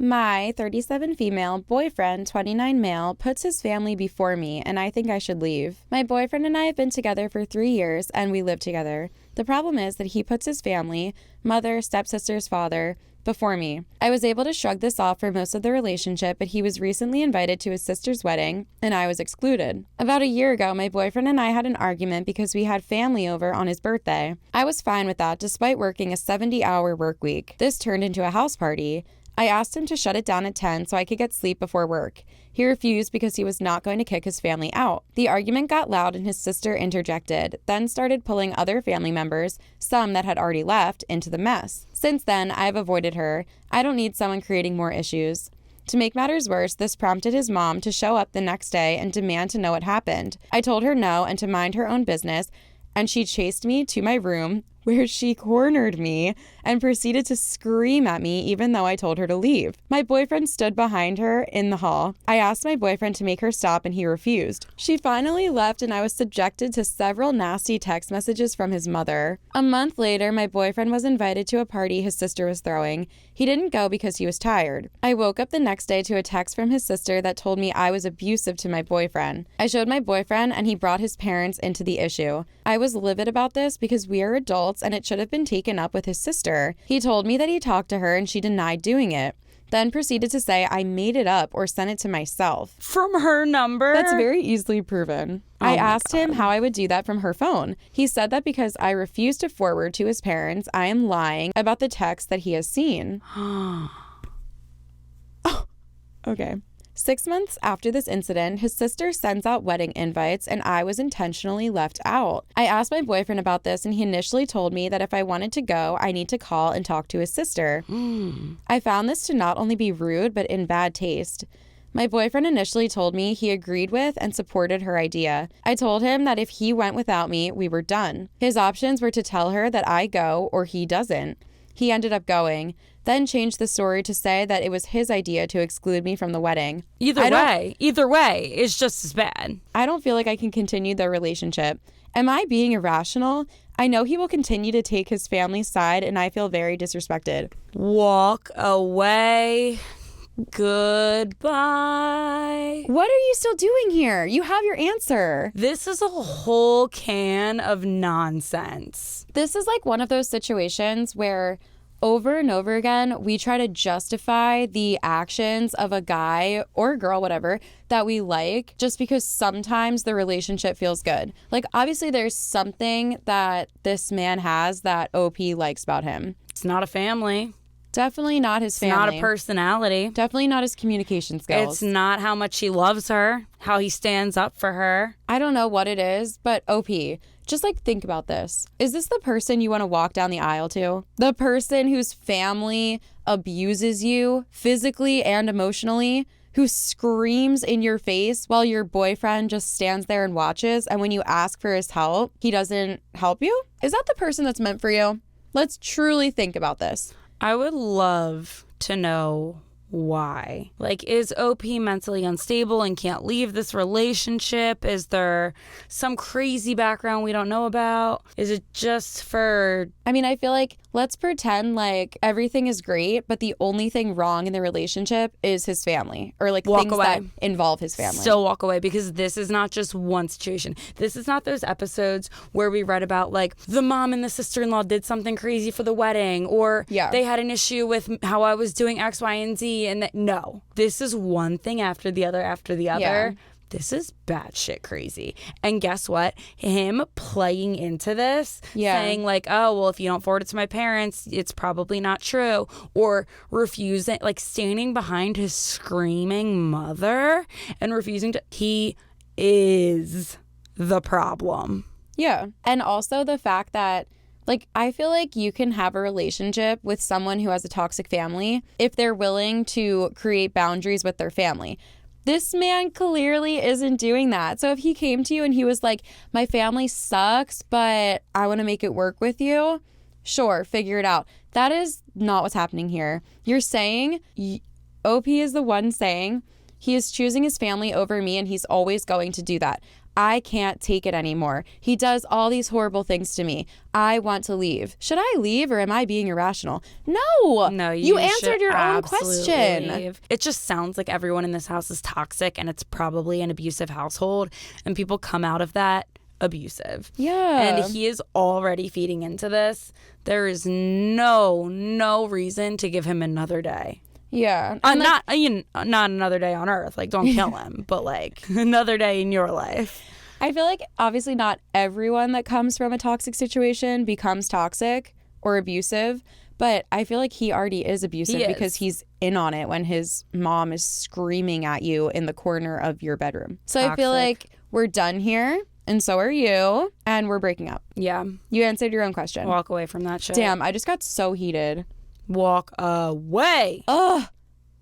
My 37 female boyfriend, 29 male, puts his family before me, and I think I should leave. My boyfriend and I have been together for 3 years, and we live together. The problem is that he puts his family, mother, stepsister's father, before me. I was able to shrug this off for most of the relationship, but he was recently invited to his sister's wedding, and I was excluded. About a year ago, my boyfriend and I had an argument because we had family over on his birthday. I was fine with that, despite working a 70-hour work week. This turned into a house party. I asked him to shut it down at 10 so I could get sleep before work. He refused because he was not going to kick his family out. The argument got loud and his sister interjected, then started pulling other family members, some that had already left, into the mess. Since then, I have avoided her. I don't need someone creating more issues. To make matters worse, this prompted his mom to show up the next day and demand to know what happened. I told her no and to mind her own business, and she chased me to my room, where she cornered me and proceeded to scream at me even though I told her to leave. My boyfriend stood behind her in the hall. I asked my boyfriend to make her stop and he refused. She finally left and I was subjected to several nasty text messages from his mother. A month later, my boyfriend was invited to a party his sister was throwing. He didn't go because he was tired. I woke up the next day to a text from his sister that told me I was abusive to my boyfriend. I showed my boyfriend and he brought his parents into the issue. I was livid about this because we are adults and it should have been taken up with his sister. He told me that he talked to her and she denied doing it. Then proceeded to say I made it up or sent it to myself. From her number? That's very easily proven. I asked him how I would do that from her phone. He said that because I refused to forward to his parents, I am lying about the text that he has seen. Okay. 6 months after this incident, his sister sends out wedding invites and I was intentionally left out. I asked my boyfriend about this and he initially told me that if I wanted to go, I need to call and talk to his sister. I found this to not only be rude, but in bad taste. My boyfriend initially told me he agreed with and supported her idea. I told him that if he went without me, we were done. His options were to tell her that I go or he doesn't. He ended up going, then changed the story to say that it was his idea to exclude me from the wedding. Either way, it's just as bad. I don't feel like I can continue the relationship. Am I being irrational? I know he will continue to take his family's side and I feel very disrespected. Walk away. Goodbye. What are you still doing here? You have your answer. This is a whole can of nonsense. This is like one of those situations where over and over again, we try to justify the actions of a guy or a girl, whatever, that we like just because sometimes the relationship feels good. Like, obviously, there's something that this man has that OP likes about him. It's not a family. Definitely not his family. It's not a personality. Definitely not his communication skills. It's not how much he loves her, how he stands up for her. I don't know what it is, but OP, just like think about this. Is this the person you want to walk down the aisle to? The person whose family abuses you physically and emotionally? Who screams in your face while your boyfriend just stands there and watches, and when you ask for his help, he doesn't help you? Is that the person that's meant for you? Let's truly think about this. I would love to know why. Like, is OP mentally unstable and can't leave this relationship? Is there some crazy background we don't know about? Is it just for... I mean, I feel like let's pretend like everything is great, but the only thing wrong in the relationship is his family or like things that involve his family. Still walk away, because this is not just one situation. This is not those episodes where we read about like the mom and the sister-in-law did something crazy for the wedding, or they had an issue with how I was doing X, Y, and Z. And no, this is one thing after the other after the other. Yeah. This is batshit crazy. And guess what? Him playing into this, saying like, oh, well, if you don't forward it to my parents, it's probably not true. Or refusing, like standing behind his screaming mother and refusing to. He is the problem. Yeah. And also the fact that, like, I feel like you can have a relationship with someone who has a toxic family if they're willing to create boundaries with their family. This man clearly isn't doing that. So if he came to you and he was like, my family sucks, but I want to make it work with you, sure, figure it out. That is not what's happening here. You're saying, OP is the one saying, he is choosing his family over me and he's always going to do that. I can't take it anymore. He does all these horrible things to me. I want to leave. Should I leave or am I being irrational? No, you answered your own question. Leave. It just sounds like everyone in this house is toxic and it's probably an abusive household, and people come out of that abusive. Yeah. And he is already feeding into this. There is no reason to give him another day. Yeah. Not another day on earth. Like, don't kill him, but like another day in your life. I feel like obviously not everyone that comes from a toxic situation becomes toxic or abusive, but I feel like he already is abusive because he's in on it when his mom is screaming at you in the corner of your bedroom. So toxic. I feel like we're done here. And so are you. And we're breaking up. Yeah. You answered your own question. Walk away from that shit. Damn, I just got so heated. Walk away. Ugh.